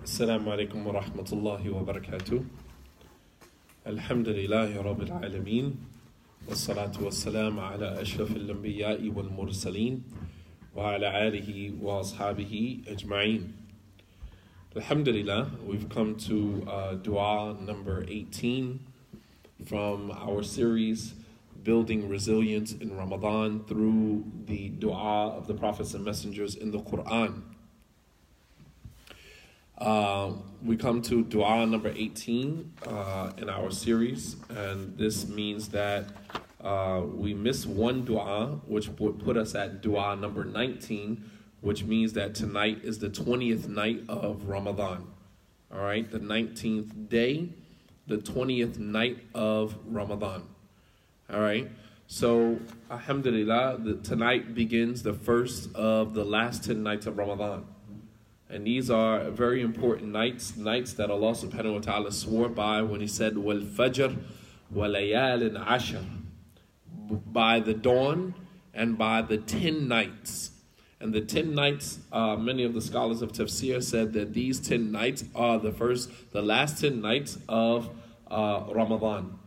السلام عليكم ورحمة الله وبركاته. الحمد لله رب العالمين والصلاة والسلام على أشرف الأنبياء والمرسلين وعلى آله وأصحابه أجمعين. Alhamdulillah, we've come to dua number 18 from our series Building Resilience in Ramadan through the dua of the prophets and messengers in the Quran. We come to dua number 18 in our series, and this means that we miss one dua, which would put us at dua number 19, which means that tonight is the 20th night of Ramadan. All right, the 19th day, the 20th night of Ramadan. All right, so alhamdulillah, tonight begins the first of the last 10 nights of Ramadan. And these are very important nights that Allah subhanahu wa ta'ala swore by when He said, Wal Fajr wa layalin ashar, by the dawn and by the 10 nights. And the 10 nights, many of the scholars of tafsir said that these 10 nights are the last 10 nights of Ramadan.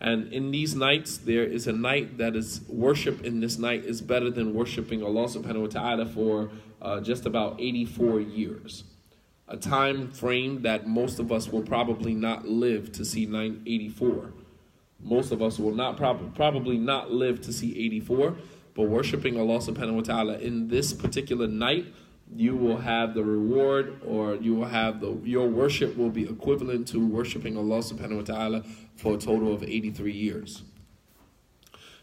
And in these nights, there is a night that is worship in this night is better than worshiping Allah subhanahu wa ta'ala for just about 84 years. A time frame that most of us will probably not live to see 84. Most of us will not probably not live to see 84. But worshiping Allah subhanahu wa ta'ala in this particular night, you will have the reward, or you will have your worship will be equivalent to worshiping Allah subhanahu wa ta'ala for a total of 83 years.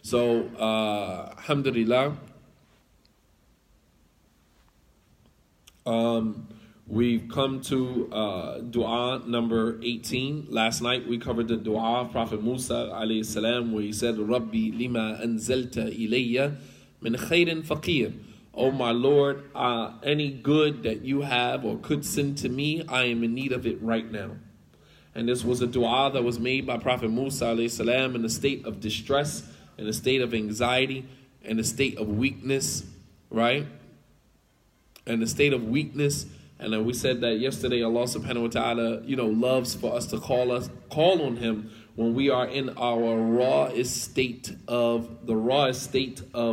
So, alhamdulillah, we've come to dua number 18. Last night we covered the dua of Prophet Musa alayhi salam, where he said, Rabbi lima anzalta ilayya min khairin faqir. Oh my Lord, any good that you have or could send to me, I am in need of it right now. And this was a dua that was made by Prophet Musa alayhi salam in a state of distress, in a state of anxiety, in a state of weakness, right? In a state of weakness. And we said that yesterday, Allah subhanahu wa ta'ala, loves for us to call on Him when we are in our rawest state of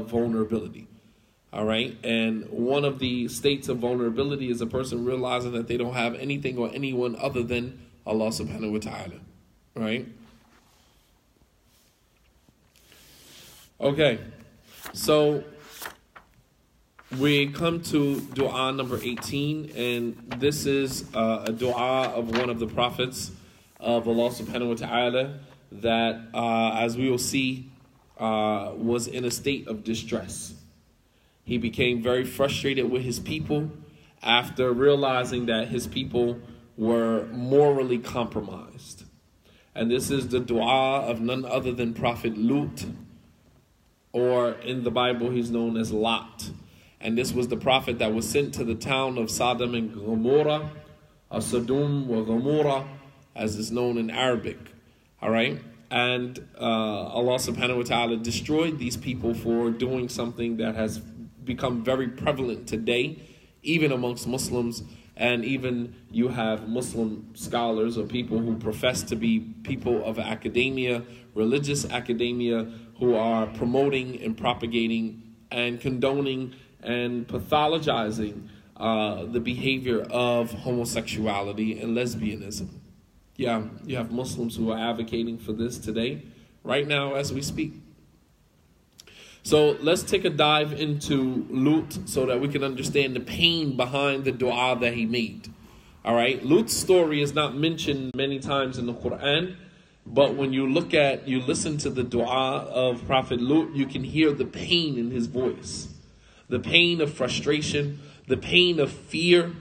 vulnerability. All right. And one of the states of vulnerability is a person realizing that they don't have anything or anyone other than Allah subhanahu wa ta'ala. Right. Okay. So we come to dua number 18, and this is a dua of one of the prophets of Allah subhanahu wa ta'ala that, as we will see, was in a state of distress. He became very frustrated with his people after realizing that his people were morally compromised. And this is the dua of none other than Prophet Lut, or in the Bible he's known as Lot. And this was the prophet that was sent to the town of Sodom and Gomorrah, or Sodom or Gomorrah, as is known in Arabic. All right? And Allah subhanahu wa ta'ala destroyed these people for doing something that has become very prevalent today, even amongst Muslims. And even you have Muslim scholars or people who profess to be people of academia, religious academia, who are promoting and propagating and condoning and pathologizing the behavior of homosexuality and lesbianism. Yeah, you have Muslims who are advocating for this today, right now as we speak. So let's take a dive into Lut so that we can understand the pain behind the dua that he made. All right, Lut's story is not mentioned many times in the Quran, but when you listen to the dua of Prophet Lut, you can hear the pain in his voice. The pain of frustration, the pain of fear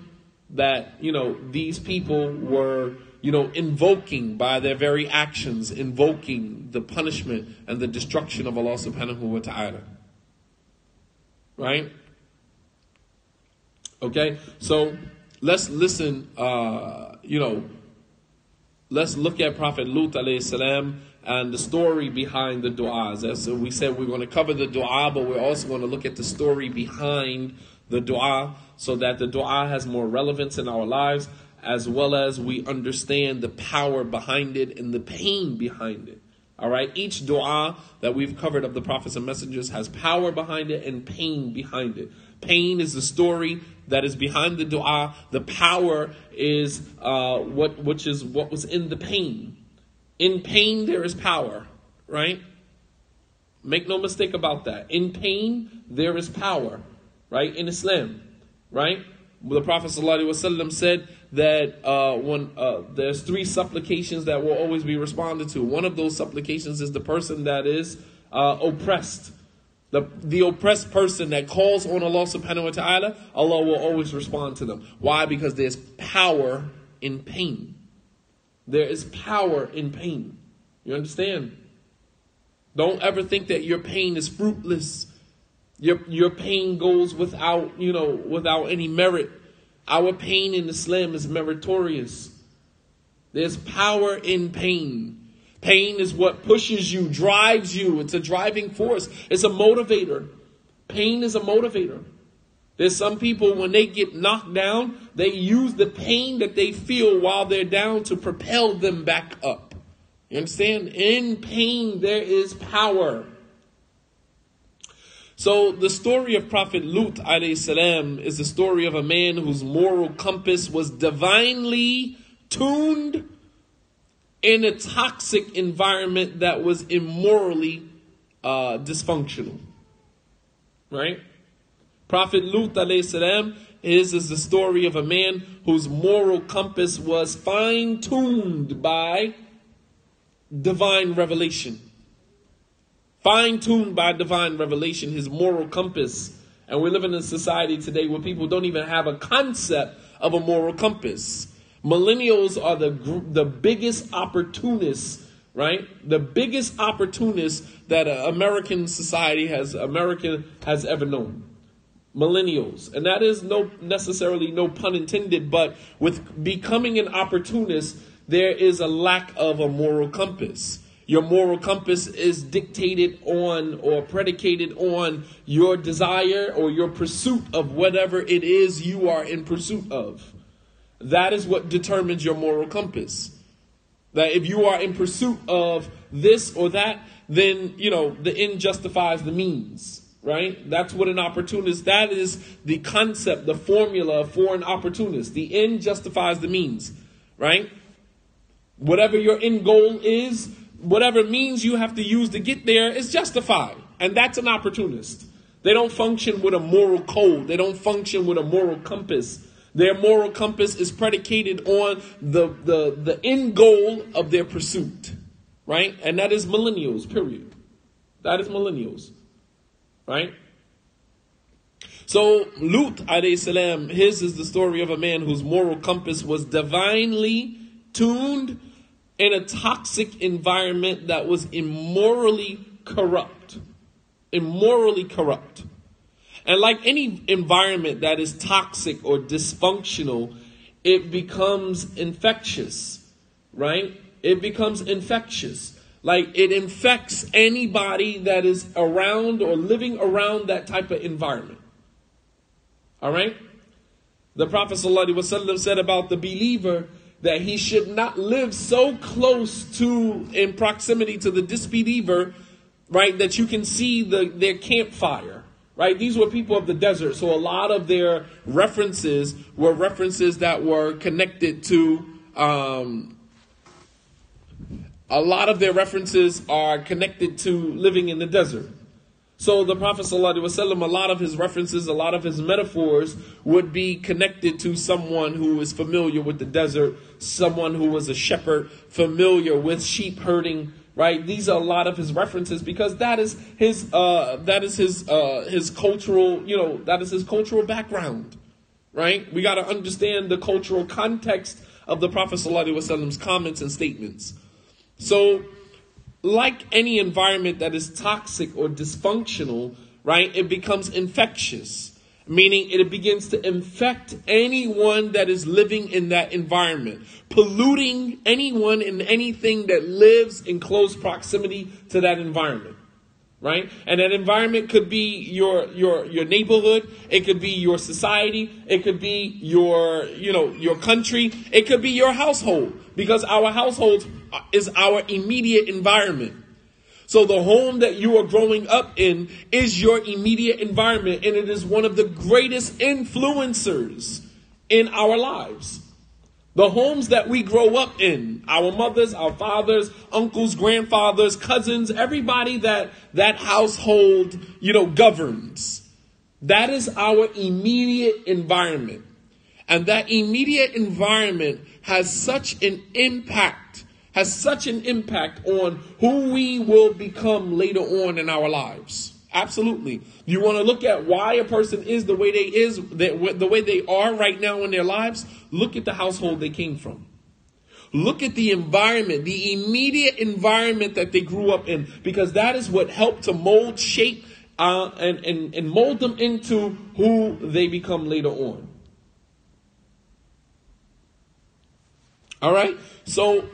that, these people were, invoking by their very actions, invoking the punishment and the destruction of Allah subhanahu wa ta'ala. Right? Okay, so let's listen, let's look at Prophet Lut alayhi salam and the story behind the du'as. As we said, we're going to cover the du'a, but we're also going to look at the story behind the du'a so that the du'a has more relevance in our lives as well as we understand the power behind it and the pain behind it. All right, each dua that we've covered of the prophets and messengers has power behind it and pain behind it. Pain is the story that is behind the dua. The power is what was in the pain. In pain there is power, right? Make no mistake about that. In pain there is power, right? In Islam, right? The Prophet ﷺ said that when there's 3 supplications that will always be responded to. One of those supplications is the person that is oppressed. The oppressed person that calls on Allah subhanahu wa ta'ala, Allah will always respond to them. Why? Because there's power in pain. There is power in pain. You understand? Don't ever think that your pain is fruitless. Your pain goes without any merit. Our pain in Islam is meritorious. There's power in pain. Pain is what pushes you, drives you. It's a driving force. It's a motivator. Pain is a motivator. There's some people, when they get knocked down, they use the pain that they feel while they're down to propel them back up. You understand? In pain, there is power. So the story of Prophet Lut alayhi salam is the story of a man whose moral compass was divinely tuned in a toxic environment that was immorally dysfunctional. Right? Prophet Lut alayhi salam is the story of a man whose moral compass was fine-tuned by divine revelation. Fine-tuned by divine revelation, his moral compass. And we're living in a society today where people don't even have a concept of a moral compass. Millennials are the biggest opportunists, right? The biggest opportunists that American society has ever known. Millennials. And that is necessarily no pun intended, but with becoming an opportunist, there is a lack of a moral compass. Your moral compass is dictated on or predicated on your desire or your pursuit of whatever it is you are in pursuit of. That is what determines your moral compass. That if you are in pursuit of this or that, then, the end justifies the means, right? That's what an opportunist, that is the concept, the formula for an opportunist. The end justifies the means, right? Whatever your end goal is, whatever means you have to use to get there is justified. And that's an opportunist. They don't function with a moral code. They don't function with a moral compass. Their moral compass is predicated on the end goal of their pursuit. Right? And that is millennials, period. That is millennials. Right? So Lut alayhi salam, his is the story of a man whose moral compass was divinely tuned in a toxic environment that was immorally corrupt. Immorally corrupt. And like any environment that is toxic or dysfunctional, it becomes infectious, right? It becomes infectious. Like it infects anybody that is around or living around that type of environment. All right? The Prophet ﷺ said about the believer that he should not live so close to, in proximity to the disbeliever, right, that you can see their campfire, right? These were people of the desert, so a lot of their references were references that were connected to, a lot of their references are connected to living in the desert. So the Prophet ﷺ, a lot of his references, a lot of his metaphors would be connected to someone who is familiar with the desert, someone who was a shepherd, familiar with sheep herding, right? These are a lot of his references because that is his cultural, that is his cultural background, right? We got to understand the cultural context of the Prophet ﷺ's comments and statements. So, like any environment that is toxic or dysfunctional, right, it becomes infectious, meaning it begins to infect anyone that is living in that environment, polluting anyone and anything that lives in close proximity to that environment, right? And that environment could be your neighborhood. It could be your society. It could be your country. It could be your household, because our household is our immediate environment. So the home that you are growing up in is your immediate environment, and it is one of the greatest influencers in our lives. The homes that we grow up in, our mothers, our fathers, uncles, grandfathers, cousins, everybody that household, governs. That is our immediate environment. And that immediate environment has such an impact on who we will become later on in our lives. Absolutely. You want to look at why a person is the way the way they are right now in their lives? Look at the household they came from. Look at the environment, the immediate environment that they grew up in, because that is what helped to mold, shape, and mold them into who they become later on. All right? So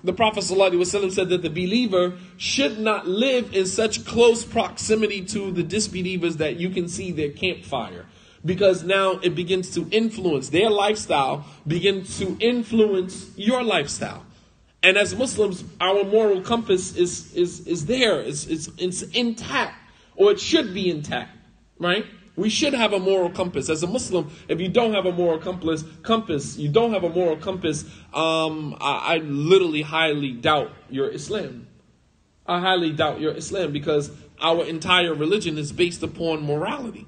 the Prophet ﷺ said that the believer should not live in such close proximity to the disbelievers that you can see their campfire, because now it begins to influence their lifestyle, begins to influence your lifestyle. And as Muslims, our moral compass is there. It's intact, or it should be intact, right? We should have a moral compass. As a Muslim, if you don't have a moral compass, I literally highly doubt your Islam. I highly doubt your Islam, because our entire religion is based upon morality.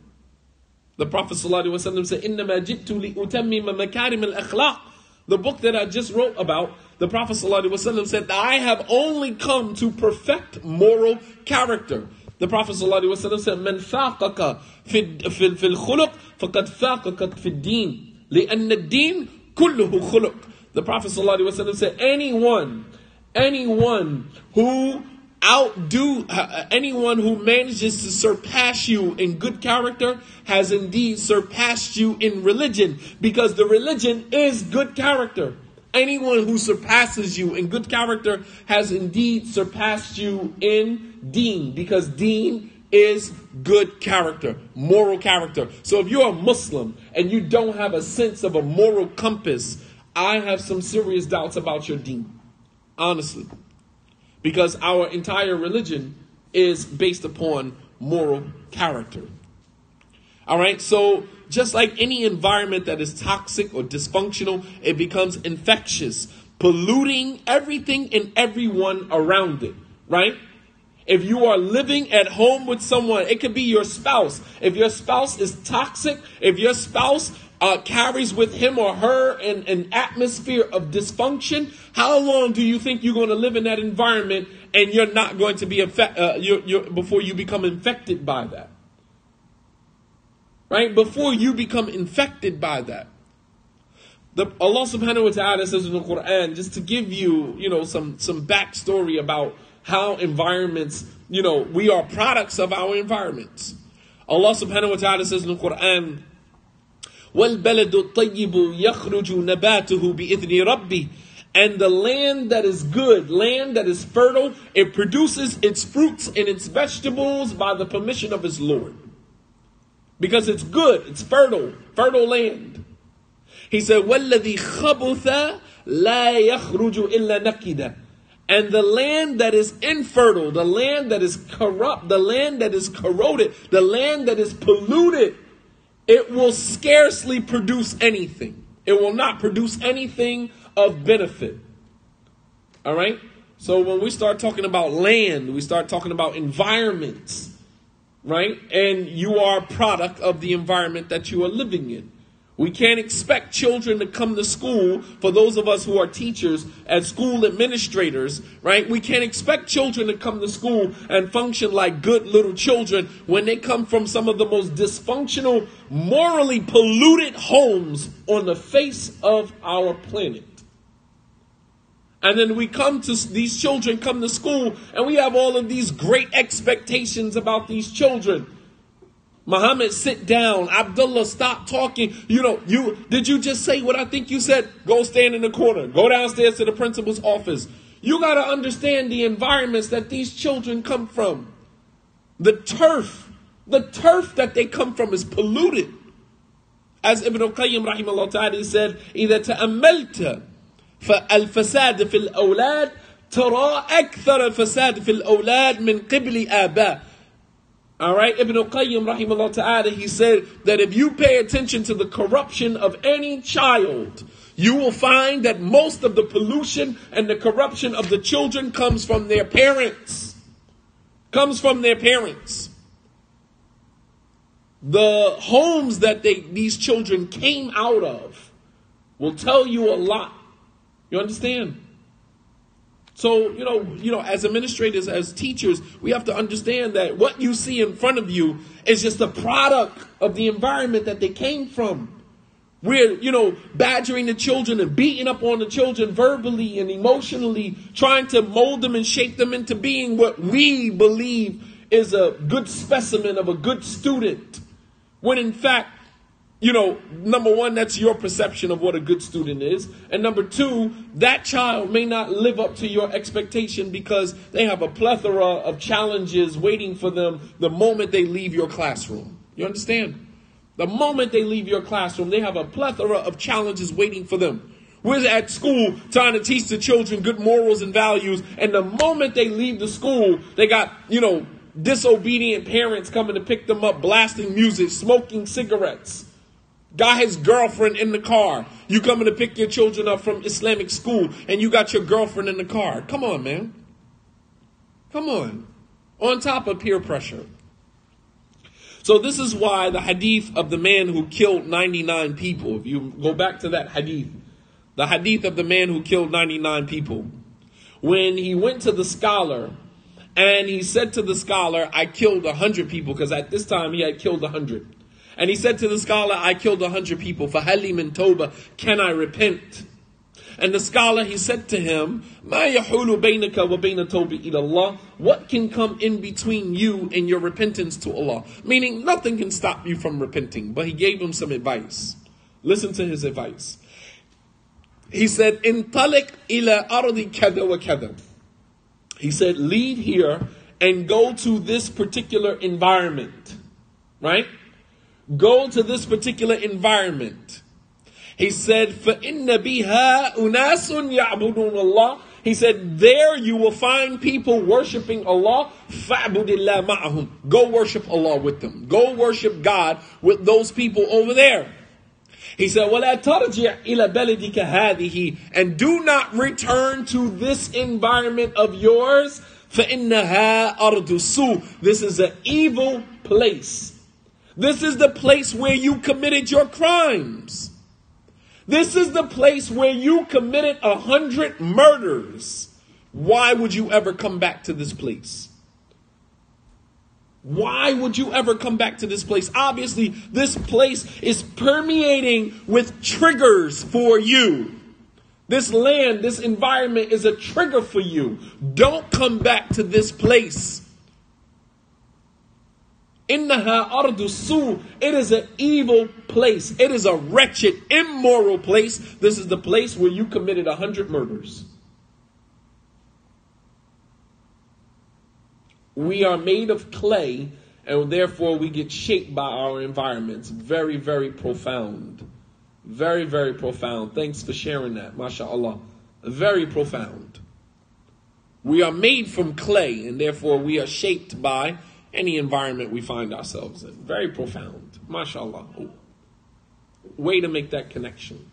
The Prophet ﷺ said, إِنَّمَا جِئْتُ لِأُتَمِّمَ مَكَارِمَ الْأَخْلَاقِ. The book that I just wrote about, the Prophet ﷺ said, I have only come to perfect moral character. The Prophet ﷺ said, "Man faqaka fil khuluq, faqad faqaka fil deen, li'anna ad-deen kulluhu khuluq." The Prophet ﷺ said, anyone who manages to surpass you in good character has indeed surpassed you in religion, because the religion is good character. Anyone who surpasses you in good character has indeed surpassed you in deen, because deen is good character, moral character. So if you're a Muslim and you don't have a sense of a moral compass, I have some serious doubts about your deen, honestly, because our entire religion is based upon moral character. All right, so just like any environment that is toxic or dysfunctional, it becomes infectious, polluting everything and everyone around it, right? If you are living at home with someone, it could be your spouse. If your spouse is toxic, if your spouse carries with him or her an atmosphere of dysfunction, how long do you think you're going to live in that environment and you're not going to be before you become infected by that? Right? Before you become infected by that. Allah subhanahu wa ta'ala says in the Quran, just to give you, some backstory about how environments, we are products of our environments. Allah subhanahu wa ta'ala says in the Quran, وَالْبَلَدُ الطَّيِّبُ يَخْرُجُ نَبَاتُهُ بِإِذْنِ رَبِّهِ. And the land that is good, land that is fertile, it produces its fruits and its vegetables by the permission of its Lord. Because it's good, it's fertile land. He said, وَالَّذِي خَبُثَ لَا يَخْرُجُ إِلَّا نَكِدًا. And the land that is infertile, the land that is corrupt, the land that is corroded, the land that is polluted, it will scarcely produce anything. It will not produce anything of benefit. All right? So when we start talking about land, we start talking about environments, right? And you are a product of the environment that you are living in. We can't expect children to come to school, for those of us who are teachers and school administrators, right? We can't expect children to come to school and function like good little children when they come from some of the most dysfunctional, morally polluted homes on the face of our planet. And then these children come to school and we have all of these great expectations about these children. Muhammad, sit down. Abdullah, stop talking. Did you just say what I think you said? Go stand in the corner. Go downstairs to the principal's office. You got to understand the environments that these children come from. The turf that they come from is polluted. As Ibn al-Qayyim rahimahullah ta'ala said, إِذَا تَأَمَّلْتَ فَالْفَسَادِ فِي الْأَوْلَادِ تَرَى أَكْثَرَ الْفَسَادِ فِي الْأَوْلَادِ مِنْ قِبْلِ آبَاءِ. All right, Ibn al-Qayyim rahimahullah ta'ala, he said that if you pay attention to the corruption of any child, you will find that most of the pollution and the corruption of the children comes from their parents. Comes from their parents. The homes that these children came out of will tell you a lot. You understand? So, as administrators, as teachers, we have to understand that what you see in front of you is just a product of the environment that they came from. We're, badgering the children and beating up on the children verbally and emotionally, trying to mold them and shape them into being what we believe is a good specimen of a good student. When in fact, number one, that's your perception of what a good student is. And number two, that child may not live up to your expectation because they have a plethora of challenges waiting for them the moment they leave your classroom. You understand? The moment they leave your classroom, they have a plethora of challenges waiting for them. We're at school trying to teach the children good morals and values. And the moment they leave the school, they got, disobedient parents coming to pick them up, blasting music, smoking cigarettes. Got his girlfriend in the car. You coming to pick your children up from Islamic school and you got your girlfriend in the car. Come on, man. Come on. On top of peer pressure. So this is why the hadith of the man who killed 99 people, if you go back to that hadith, the hadith of the man who killed 99 people, when he went to the scholar and he said to the scholar, I killed 100 people, because at this time he had killed 100. And he said to the scholar, I killed 100 people. فَهَلِّ مِن تَوْبَةٍ, can I repent? And the scholar, he said to him, مَا يَحُولُ بَيْنَكَ وَبَيْنَ تَوْبِ إِلَى اللَّهِ, what can come in between you and your repentance to Allah? Meaning nothing can stop you from repenting. But he gave him some advice. Listen to his advice. He said, انطلق إلى أرض كذا وكذا. He said, leave here and go to this particular environment. Right? Go to this particular environment. He said, فَإِنَّ بِهَا أُنَاسٌ يَعْبُدُونَ اللَّهِ. He said, there you will find people worshiping Allah. فَعْبُدِ اللَّهِ مَعَهُمْ. Go worship Allah with them. Go worship God with those people over there. He said, وَلَا تَرْجِعْ إِلَى بَلَدِكَ هَذِهِ. And do not return to this environment of yours. فَإِنَّهَا أَرْضُ السُّوءِ. This is an evil place. This is the place where you committed your crimes. This is the place where you committed 100 murders. Why would you ever come back to this place? Why would you ever come back to this place? Obviously, this place is permeating with triggers for you. This land, this environment is a trigger for you. Don't come back to this place. Innaha ardu su. It is an evil place. It is a wretched, immoral place. This is the place where you committed 100 murders. We are made of clay, and therefore we get shaped by our environments. Very, very profound. Very, very profound. Thanks for sharing that. MashaAllah. Very profound. We are made from clay, and therefore we are shaped by any environment we find ourselves in. Very profound. MashaAllah. Way to make that connection.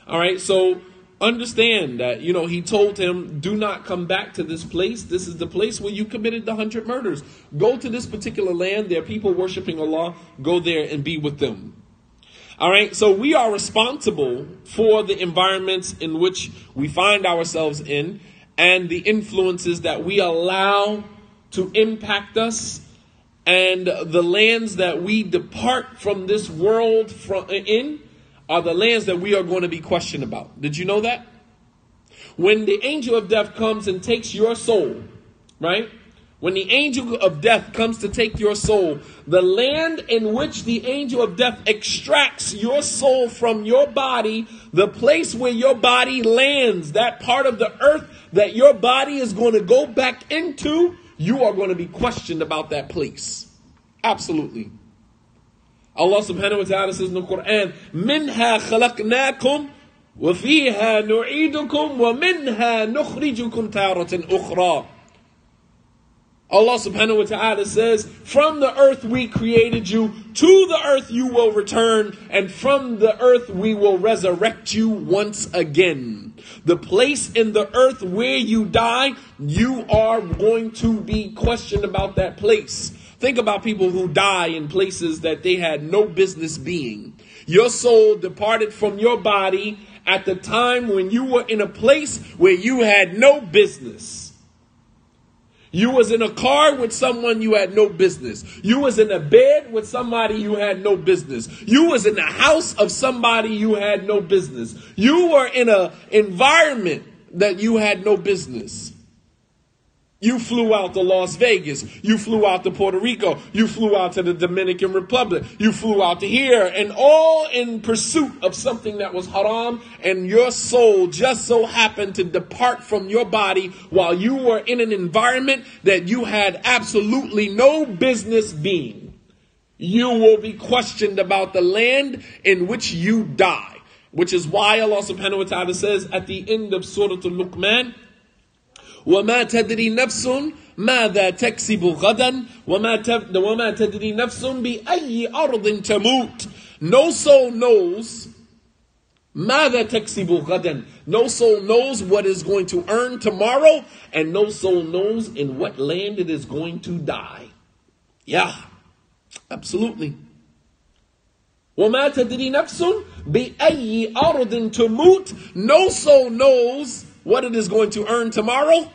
All right, so understand that, he told him, do not come back to this place. This is the place where you committed the 100 murders. Go to this particular land. There are people worshiping Allah. Go there and be with them. All right, so we are responsible for the environments in which we find ourselves in and the influences that we allow to impact us, and the lands that we depart from this world in are the lands that we are going to be questioned about. Did you know that? When the angel of death comes and takes your soul, right? When the angel of death comes to take your soul, the land in which the angel of death extracts your soul from your body, the place where your body lands, that part of the earth that your body is going to go back into, you are going to be questioned about that place. Absolutely. Allah subhanahu wa ta'ala says in the Quran, مِنْهَا خَلَقْنَاكُمْ وَفِيهَا نُعِيدُكُمْ وَمِنْهَا نُخْرِجُكُمْ تَارَةً أُخْرَى. Allah subhanahu wa ta'ala says, from the earth we created you, to the earth you will return, and from the earth we will resurrect you once again. The place in the earth where you die, you are going to be questioned about that place. Think about people who die in places that they had no business being. Your soul departed from your body at the time when you were in a place where you had no business. You was in a car with someone you had no business. You was in a bed with somebody you had no business. You was in the house of somebody you had no business. You were in an environment that you had no business. You flew out to Las Vegas. You flew out to Puerto Rico. You flew out to the Dominican Republic. You flew out to here, and all in pursuit of something that was haram, and your soul just so happened to depart from your body while you were in an environment that you had absolutely no business being. You will be questioned about the land in which you die, which is why Allah subhanahu wa ta'ala says at the end of Surah Al-Luqman, وَمَا تَدْرِي نَفْسٌ مَاذَا تَكْسِبُ غَدًا وَمَا تَدْرِي نَفْسٌ بِأَيِّ أَرْضٍ تَمُوتُ. No soul knows مَاذَا تَكْسِبُ غَدًا. No soul knows what is going to earn tomorrow, and no soul knows in what land it is going to die. Yeah, absolutely. وَمَا تَدْرِي نَفْسٌ بِأَيِّ أَرْضٍ تَمُوتُ. No soul knows what it is going to earn tomorrow,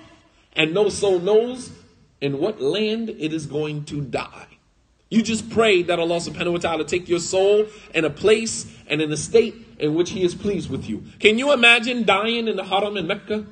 and no soul knows in what land it is going to die. You just pray that Allah subhanahu wa ta'ala take your soul in a place and in a state in which He is pleased with you. Can you imagine dying in the haram in Mecca?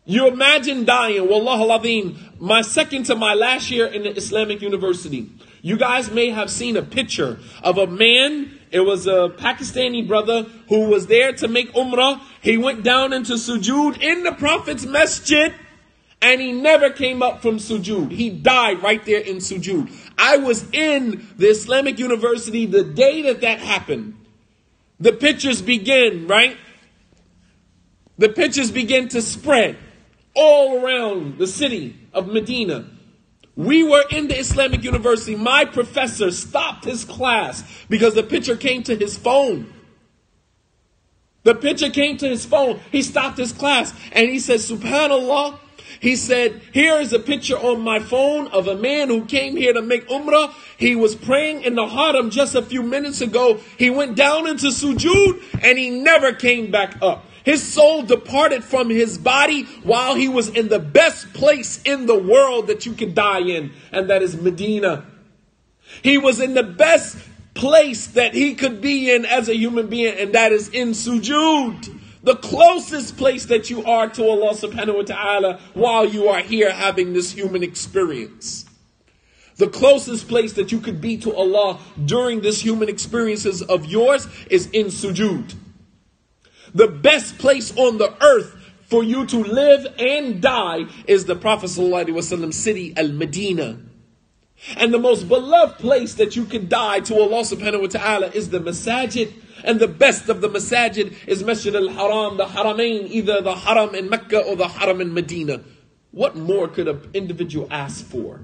You imagine dying, wallah al-azim, my second to my last year in the Islamic University. You guys may have seen a picture of a man. It was a Pakistani brother who was there to make umrah. He went down into sujood in the Prophet's masjid, and he never came up from sujood. He died right there in sujood. I was in the Islamic University the day that happened. The pictures begin, right? The pictures begin to spread all around the city of Medina. We were in the Islamic University. My professor stopped his class because the picture came to his phone. The picture came to his phone. He stopped his class and he said, Subhanallah. He said, here is a picture on my phone of a man who came here to make umrah. He was praying in the haram just a few minutes ago. He went down into sujood and he never came back up. His soul departed from his body while he was in the best place in the world that you could die in, and that is Medina. He was in the best place that he could be in as a human being, and that is in sujood. The closest place that you are to Allah subhanahu wa ta'ala while you are here having this human experience. The closest place that you could be to Allah during this human experiences of yours is in sujood. The best place on the earth for you to live and die is the Prophet ﷺ city, Al-Medina. And the most beloved place that you can die to Allah subhanahu wa ta'ala is the masajid. And the best of the masajid is Masjid al-Haram, the Haramain, either the Haram in Mecca or the Haram in Medina. What more could an individual ask for?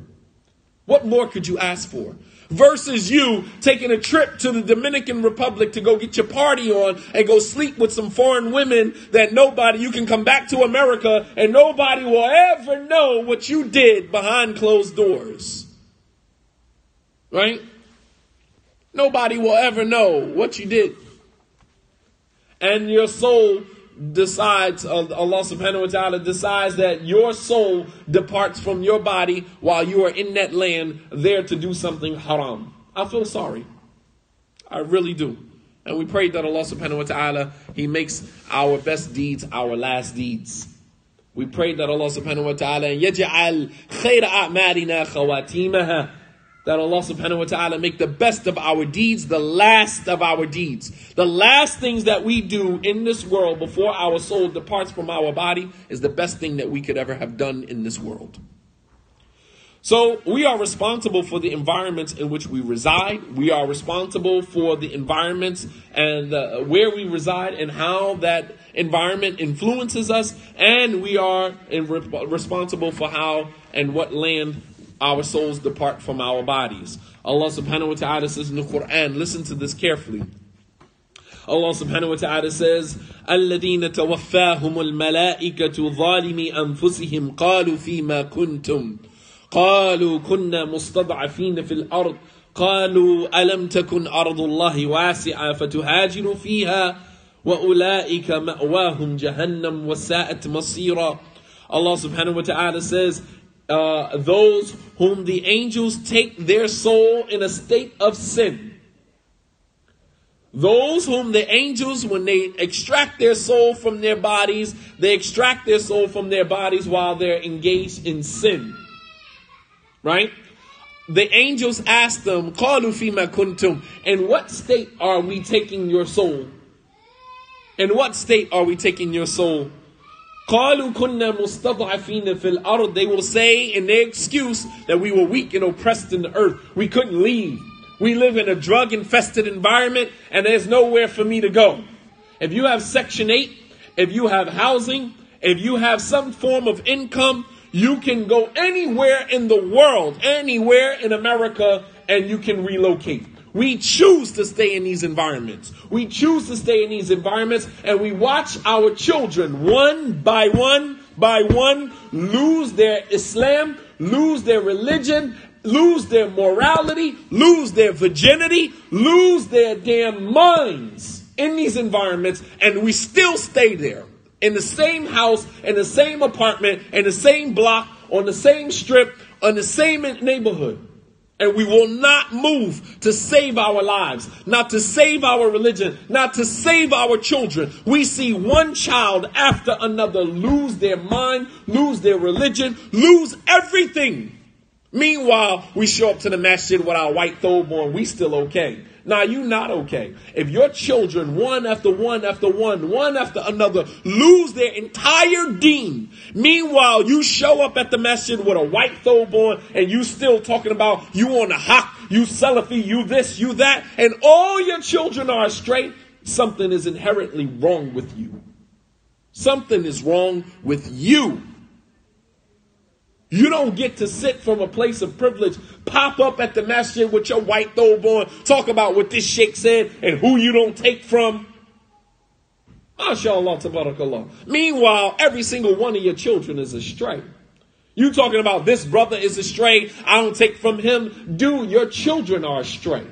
What more could you ask for? Versus you taking a trip to the Dominican Republic to go get your party on and go sleep with some foreign women that you can come back to America and nobody will ever know what you did behind closed doors. Right? Nobody will ever know what you did. And your soul decides, Allah subhanahu wa ta'ala decides that your soul departs from your body while you are in that land there to do something haram. I feel sorry. I really do. And we pray that Allah subhanahu wa ta'ala, He makes our best deeds our last deeds. We pray that Allah subhanahu wa ta'ala يَجْعَلْ خَيْرَ أَعْمَالِنَا خَوَاتِيمَهَا. that Allah subhanahu wa ta'ala make the best of our deeds the last of our deeds. The last things that we do in this world before our soul departs from our body is the best thing that we could ever have done in this world. So we are responsible for the environments in which we reside. We are responsible for the environments and where we reside and how that environment influences us. And we are responsible for how and what land our souls depart from our bodies. Allah subhanahu wa ta'ala says in the Quran, listen to this carefully. Allah subhanahu wa ta'ala says, الَّذِينَ تَوَفَّاهُمُ الْمَلَائِكَةُ ظَالِمِي أَنفُسِهِمْ قَالُوا فِيمَا كُنْتُمْ قالوا كنا مستضعفين في الأرض قالوا ألم تكن أرض الله واسعة فتهاجروا فيها وأولئك مأواهم جهنم وساءت مصيرا. Allah subhanahu wa ta'ala says, those whom the angels take their soul in a state of sin. Those whom the angels, when they extract their soul from their bodies, they extract their soul from their bodies while they're engaged in sin. Right? The angels ask them, قَالُوا فِيمَا كُنْتُمْ, in what state are we taking your soul? In what state are we taking your soul? قَالُوا كُنَّا مُسْتَضْعَفِينَ فِي الْأَرْضِ. They will say in their excuse that we were weak and oppressed in the earth. We couldn't leave. We live in a drug-infested environment and there's nowhere for me to go. If you have Section 8, if you have housing, if you have some form of income, you can go anywhere in the world, anywhere in America, and you can relocate. We choose to stay in these environments. We choose to stay in these environments, and we watch our children one by one lose their Islam, lose their religion, lose their morality, lose their virginity, lose their damn minds in these environments, and we still stay there. In the same house, in the same apartment, in the same block, on the same strip, on the same neighborhood. And we will not move to save our lives, not to save our religion, not to save our children. We see one child after another lose their mind, lose their religion, lose everything. Meanwhile, we show up to the masjid with our white thobe on. We still okay. Now, you not okay. If your children, one after one after another, lose their entire deen, meanwhile, you show up at the masjid with a white thobe on, and you still talking about you on the haq, you Salafi, you this, you that, and all your children are astray, something is inherently wrong with you. Something is wrong with you. You don't get to sit from a place of privilege, pop up at the masjid with your white thobe on, talk about what this sheikh said and who you don't take from. MashaAllah, tabarakallah. Meanwhile, every single one of your children is astray. You talking about this brother is astray, I don't take from him. Dude, your children are astray.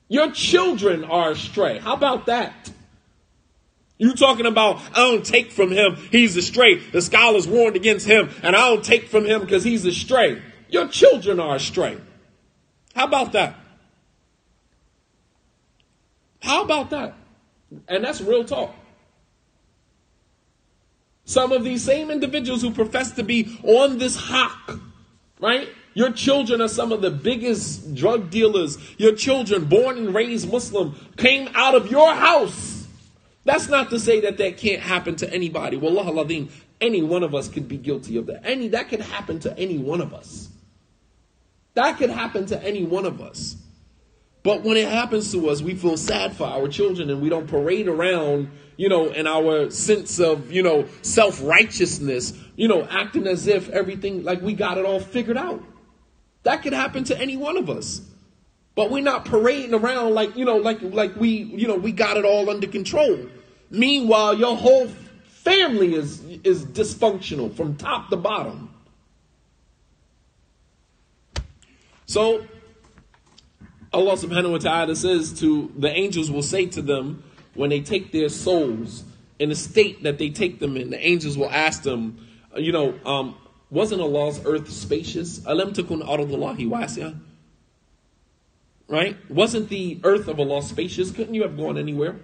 Your children are astray. How about that? You talking about, I don't take from him, he's astray. The scholars warned against him, and I don't take from him because he's astray. Your children are astray. How about that? How about that? And that's real talk. Some of these same individuals who profess to be on this haq, right? Your children are some of the biggest drug dealers. Your children, born and raised Muslim, came out of your house. That's not to say that that can't happen to anybody. Wallah al-Azim, any one of us could be guilty of that. That could happen to any one of us. That could happen to any one of us. But when it happens to us, we feel sad for our children and we don't parade around, in our sense of, self-righteousness, acting as if everything, like we got it all figured out. That could happen to any one of us. But we're not parading around like we got it all under control. Meanwhile, your whole family is dysfunctional from top to bottom. So Allah subhanahu wa ta'ala says the angels will say to them when they take their souls in the state that they take them in, the angels will ask them, wasn't Allah's earth spacious? Alam takun ardullahi wasi'ah? Right? Wasn't the earth of Allah spacious? Couldn't you have gone anywhere?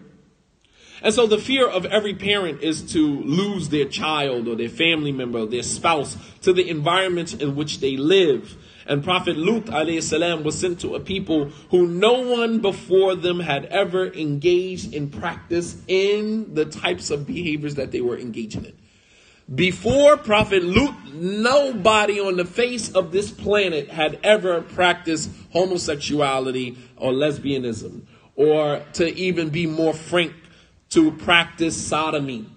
And so the fear of every parent is to lose their child or their family member or their spouse to the environment in which they live. And Prophet Lut alayhi salam was sent to a people who no one before them had ever engaged in practice in the types of behaviors that they were engaging in. Before Prophet Lut, nobody on the face of this planet had ever practiced homosexuality or lesbianism, or to even be more frank, to practice sodomy.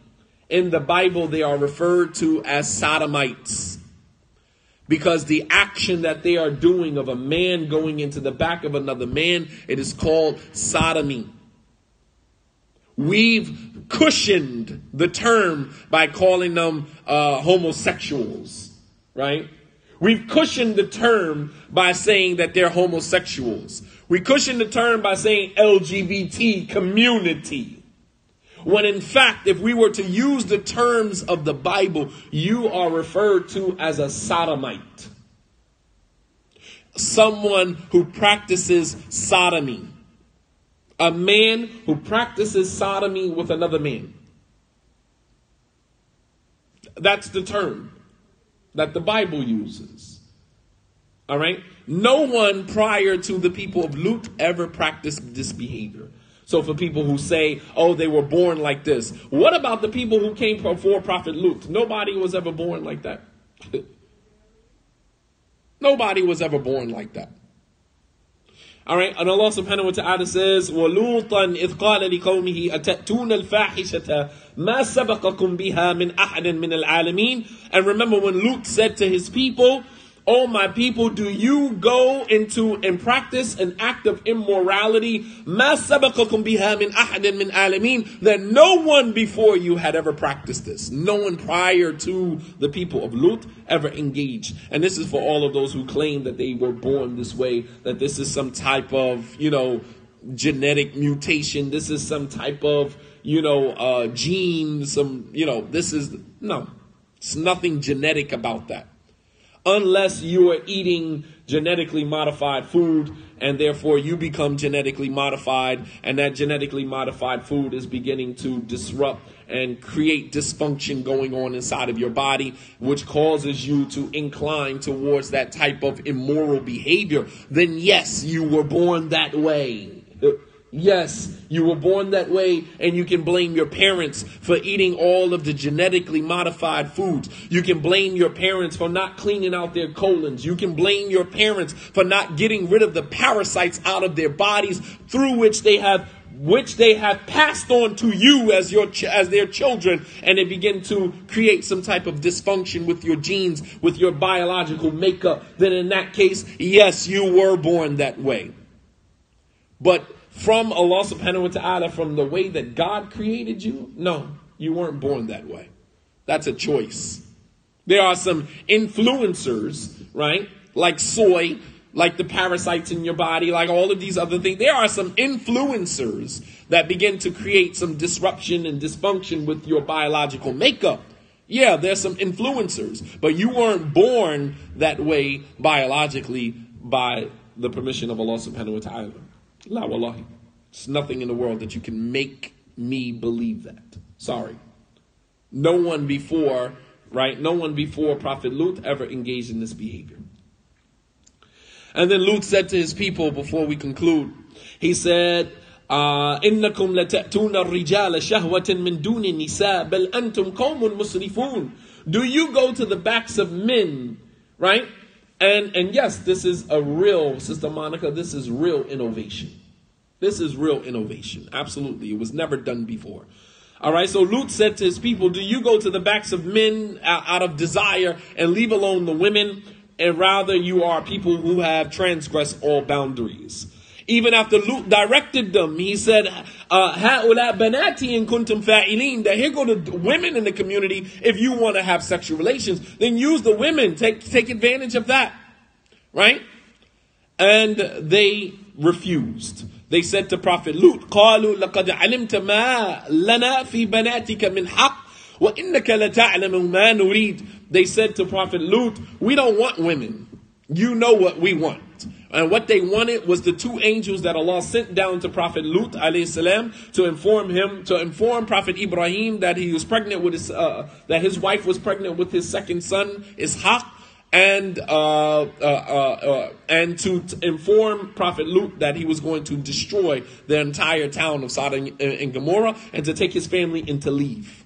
In the Bible, they are referred to as sodomites, because the action that they are doing of a man going into the back of another man, it is called sodomy. We've cushioned the term by calling them homosexuals, right? We've cushioned the term by saying that they're homosexuals. We cushion the term by saying LGBT community. When in fact, if we were to use the terms of the Bible, you are referred to as a sodomite. Someone who practices sodomy. A man who practices sodomy with another man. That's the term that the Bible uses. All right? No one prior to the people of Lut ever practiced this behavior. So for people who say, oh, they were born like this. What about the people who came before Prophet Lut? Nobody was ever born like that. Nobody was ever born like that. All right, and Allah subhanahu wa ta'ala says, وَلُوطًا إِذْ قَالَ لِقَوْمِهِ أَتَأْتُونَ الْفَاحِشَةَ مَا سَبَقَكُمْ بِهَا مِنْ أَحَدٍ مِنَ الْعَالَمِينَ. And remember when Lut said to his people, oh my people, do you go into and practice an act of immorality, مَا سَبَقَكُمْ بِهَا مِنْ أَحَدٍ مِنْ الْعَالَمِينَ, that no one before you had ever practiced this. No one prior to the people of Lut ever engaged. And this is for all of those who claim that they were born this way, that this is some type of, genetic mutation. This is some type of, gene, no, it's nothing genetic about that. Unless you are eating genetically modified food and therefore you become genetically modified, and that genetically modified food is beginning to disrupt and create dysfunction going on inside of your body, which causes you to incline towards that type of immoral behavior, then yes, you were born that way. Yes, you were born that way, and you can blame your parents for eating all of the genetically modified foods. You can blame your parents for not cleaning out their colons. You can blame your parents for not getting rid of the parasites out of their bodies through which they have passed on to you as their children, and they begin to create some type of dysfunction with your genes, with your biological makeup. Then in that case, yes, you were born that way. But from Allah subhanahu wa ta'ala, from the way that God created you, no, you weren't born that way. That's a choice. There are some influencers, right? Like soy, like the parasites in your body, like all of these other things. There are some influencers that begin to create some disruption and dysfunction with your biological makeup. Yeah, there's some influencers, but you weren't born that way biologically by the permission of Allah subhanahu wa ta'ala. La wallahi. There's nothing in the world that you can make me believe that. Sorry. No one before Prophet Lut ever engaged in this behavior. And then Lut said to his people, before we conclude, he said, إِنَّكُمْ لَتَأْتُونَ الرِّجَالَ شَهْوَةً مِّن دُونِ النِّسَاءِ بَلْ أَنْتُمْ قَوْمٌ مُسْرِفُونَ. Do you go to the backs of men, right? And yes, this is a real, Sister Monica, this is real innovation. This is real innovation. Absolutely. It was never done before. All right. So Lut said to his people, do you go to the backs of men out of desire and leave alone the women? And rather you are people who have transgressed all boundaries. Even after Lut directed them, he said, هَؤُلَاء بَنَاتِي إِن كُنْتُمْ فَاعِلِينَ, that here go the women in the community. If you want to have sexual relations, then use the women. Take advantage of that. Right? And they refused. They said to Prophet Lut, قَالُوا لَقَدْ عَلِمْتَ مَا لَنَا فِي بَنَاتِكَ مِنْ حَقٍّ وَإِنَّكَ لَتَعْلَمُ مَا نُرِيدُ. They said to Prophet Lut, we don't want women. You know what we want. And what they wanted was the two angels that Allah sent down to Prophet Lut alayhi salam to inform Prophet Ibrahim that he was pregnant with that his wife was pregnant with his second son, Ishaq, and to inform Prophet Lut that he was going to destroy the entire town of Sodom and Gomorrah, and to take his family and to leave.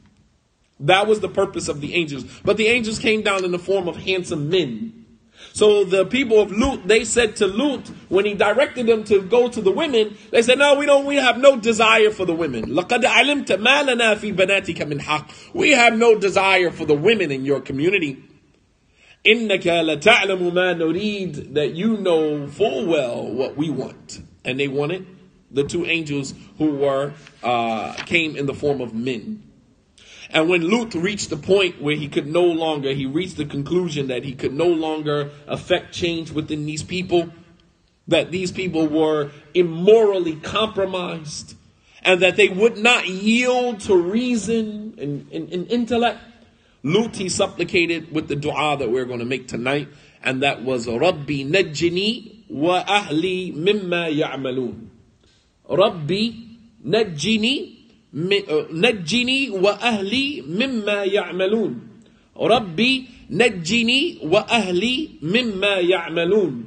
That was the purpose of the angels. But the angels came down in the form of handsome men. So the people of Lut, they said to Lut, when he directed them to go to the women, they said, no, we have no desire for the women. لَقَدْ عَلِمْتَ مَا لَنَا فِي بَنَاتِكَ مِنْ حَقٍّ. We have no desire for the women in your community. إِنَّكَ لَتَعْلَمُ مَا نُرِيدُ. That you know full well what we want. And they wanted the two angels who came in the form of men. And when Lut reached the point where he reached the conclusion that he could no longer affect change within these people, that these people were immorally compromised, and that they would not yield to reason and intellect, Lut, he supplicated with the dua that we're going to make tonight, and that was Rabbi najjini wa ahli mimma ya'malun. Rabbi najjini wa ahli mimma ya'malun. Rabbi najjini wa ahli mimma ya'malun.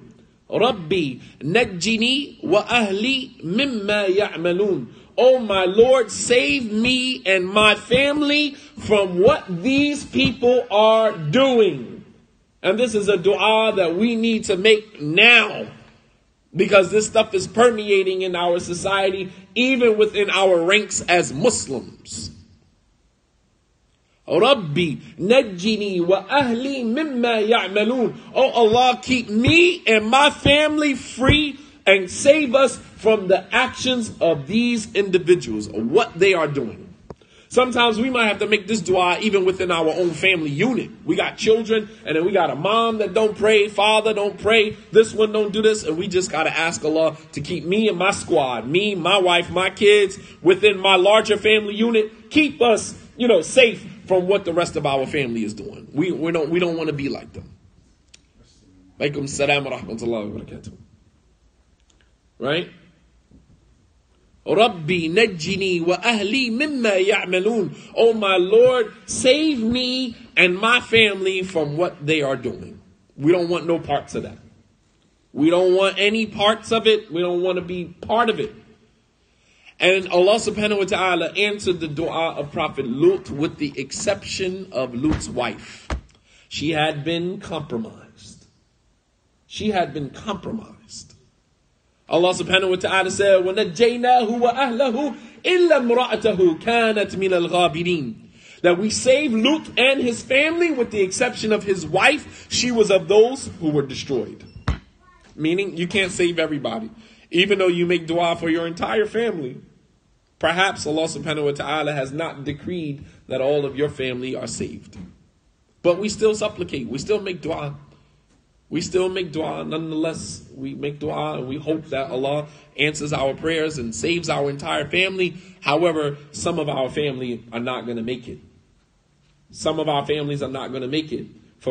Rabbi najjini wa ahli mimma ya'malun. Oh my Lord, save me and my family from what these people are doing. And this is a dua that we need to make now, because this stuff is permeating in our society, even within our ranks as Muslims. Rabbi najjini wa ahli mimma ya'malun. Oh Allah, keep me and my family free and save us from the actions of these individuals, or what they are doing. Sometimes we might have to make this dua even within our own family unit. We got children, and then we got a mom that don't pray, father don't pray, this one don't do this, and we just got to ask Allah to keep me and my squad, me, my wife, my kids, within my larger family unit, keep us, safe from what the rest of our family is doing. We don't want to be like them. Alaikum salam wa rahmatullahi wa barakatuh. Right? Rabbi najjini wa ahli mimma ya'malun. Oh my Lord, save me and my family from what they are doing. We don't want no parts of that. We don't want any parts of it. We don't want to be part of it. And Allah subhanahu wa ta'ala answered the dua of Prophet Lut with the exception of Lut's wife. She had been compromised. Allah subhanahu wa ta'ala said, وَنَجَّيْنَاهُ وَأَهْلَهُ إِلَّا امْرَأَتَهُ كَانَتْ مِنَ الْغَابِرِينَ. That we saved Lut and his family with the exception of his wife. She was of those who were destroyed. Meaning, you can't save everybody. Even though you make dua for your entire family. Perhaps Allah subhanahu wa ta'ala has not decreed that all of your family are saved. But we still supplicate. We still make dua. Nonetheless, we make dua and we hope that Allah answers our prayers and saves our entire family. However, some of our family are not going to make it. For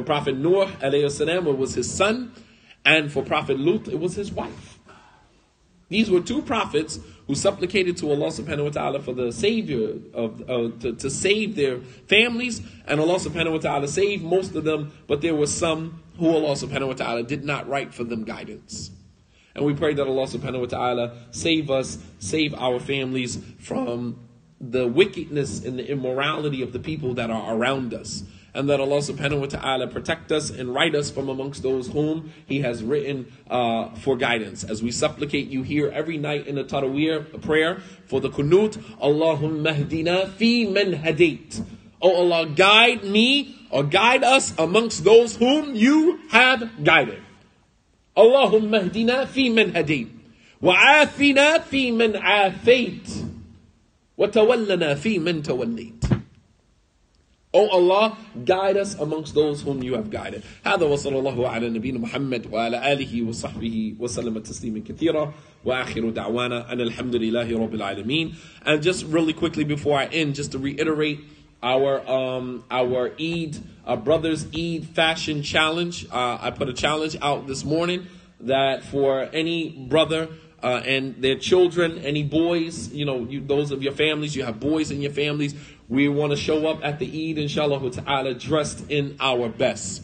Prophet Nuh, alayhi salam, it was his son. And for Prophet Lut, it was his wife. These were two prophets who supplicated to Allah subhanahu wa ta'ala for the savior to save their families. And Allah subhanahu wa ta'ala saved most of them, but there were some who Allah subhanahu wa ta'ala did not write for them guidance. And we pray that Allah subhanahu wa ta'ala save us, save our families from the wickedness and the immorality of the people that are around us. And that Allah subhanahu wa ta'ala protect us and write us from amongst those whom He has written for guidance. As we supplicate you here every night in the Taraweeh prayer for the Qunut, Allahumma hdina fi man hadait. Oh Allah, guide me or guide us amongst those whom you have guided. Allahumma hdina fi man hadait. Wa afina fi man afait. Wa tawallana fi man tawallait. Oh Allah, guide us amongst those whom you have guided. هذا وصلى الله على نبينا محمد وعلى آله وصحبه وسلم تسليما كثيرا وآخر دعوانا أن الحمد لله رب العالمين. And just really quickly before I end, just to reiterate our Eid, our Brothers Eid Fashion Challenge. I put a challenge out this morning that for any brother and their children, any boys, those of your families, you have boys in your families, we want to show up at the Eid, inshallah ta'ala, dressed in our best.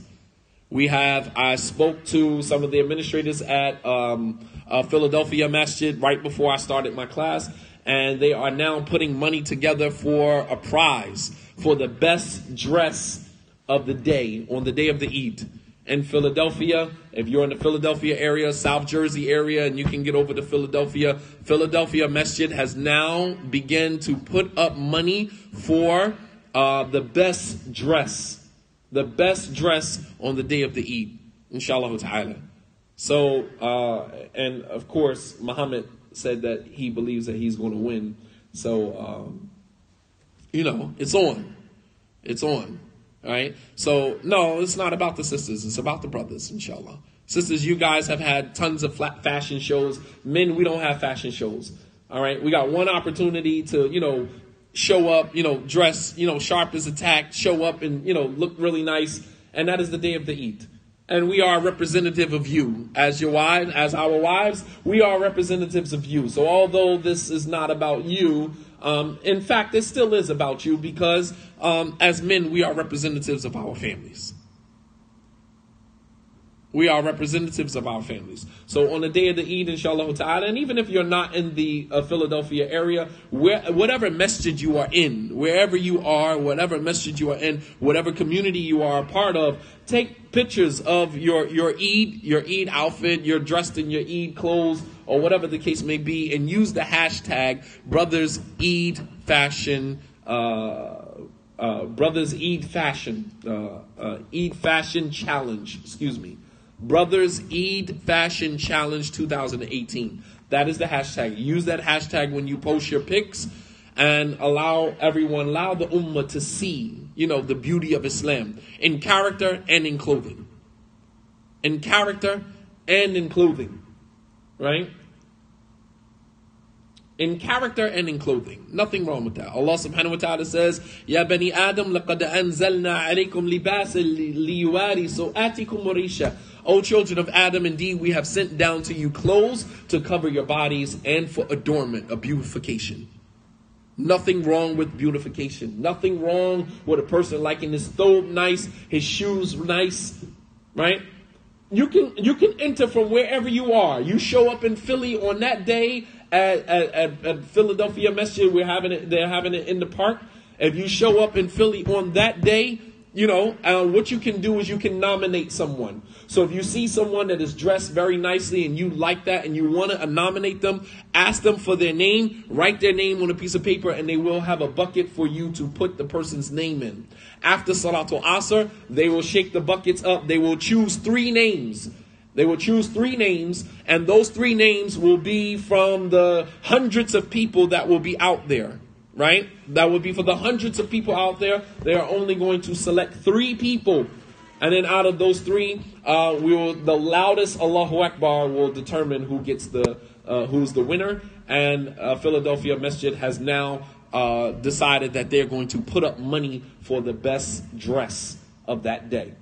I spoke to some of the administrators at Philadelphia Masjid right before I started my class, and they are now putting money together for a prize for the best dress of the day on the day of the Eid. In Philadelphia, if you're in the Philadelphia area, South Jersey area, and you can get over to Philadelphia, Philadelphia Masjid has now begun to put up money for the best dress on the day of the Eid, inshallah ta'ala. So, and of course, Muhammad said that he believes that he's going to win. So, it's on. It's on. All right. So, no, it's not about the sisters. It's about the brothers, inshallah. Sisters, you guys have had tons of fashion shows. Men, we don't have fashion shows. All right. We got one opportunity to, show up, dress, sharp as a tack, show up and, look really nice. And that is the day of the Eid. And we are representative of you. As your wives, as our wives, we are representatives of you. So although this is not about you, in fact, it still is about you because as men, we are representatives of our families. We are representatives of our families. So on the day of the Eid, inshallah ta'ala, and even if you're not in the Philadelphia area, whatever masjid you are in, wherever you are, whatever masjid you are in, whatever community you are a part of, take pictures of your Eid outfit, you're dressed in your Eid clothes, or whatever the case may be, and use the hashtag Brothers Eid Fashion, Brothers Eid Fashion, Eid Fashion Challenge, Brothers Eid Fashion Challenge 2018. That is the hashtag. Use that hashtag when you post your pics and allow the ummah to see, the beauty of Islam in character and in clothing. In character and in clothing. Right? In character and in clothing. Nothing wrong with that. Allah subhanahu wa ta'ala says, Ya bani Adam, laqad anzalna alaykum libasan liyuwari su'atikum warisha. O children of Adam, indeed we have sent down to you clothes to cover your bodies and for adornment, a beautification. Nothing wrong with beautification. Nothing wrong with a person liking his thobe nice, his shoes nice, right? You can enter from wherever you are. You show up in Philly on that day at Philadelphia Masjid. They're having it in the park. If you show up in Philly on that day, what you can do is you can nominate someone. So if you see someone that is dressed very nicely and you like that and you want to nominate them, ask them for their name, write their name on a piece of paper, and they will have a bucket for you to put the person's name in. After Salatul Asr, they will shake the buckets up. They will choose 3 names. And those 3 names will be from the hundreds of people that will be out there. Right? That would be for the hundreds of people out there. They are only going to select 3 people. And then out of those 3, the loudest Allahu Akbar will determine who's the winner. And Philadelphia Masjid has now decided that they're going to put up money for the best dress of that day.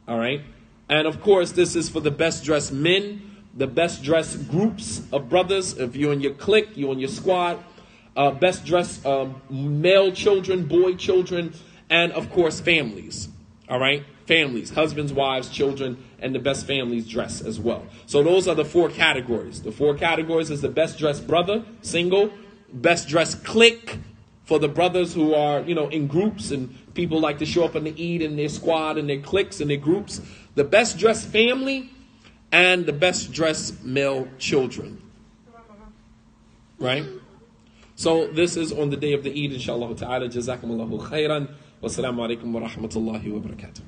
All right? And of course, this is for the best dressed men, the best dressed groups of brothers. If you're in your clique, you're in your squad. Best dressed male children, boy children, and of course families. All right? Families, husbands, wives, children, and the best families dress as well. So those are the 4 categories. The 4 categories is the best dressed brother, single, best dressed clique for the brothers who are, in groups, and people like to show up in the Eid in their squad and their cliques and their groups. The best dressed family and the best dressed male children. Right? So this is on the day of the Eid, inshallah ta'ala. Jazakumullahu khairan. Wassalamu alaikum wa rahmatullahi wa barakatuh.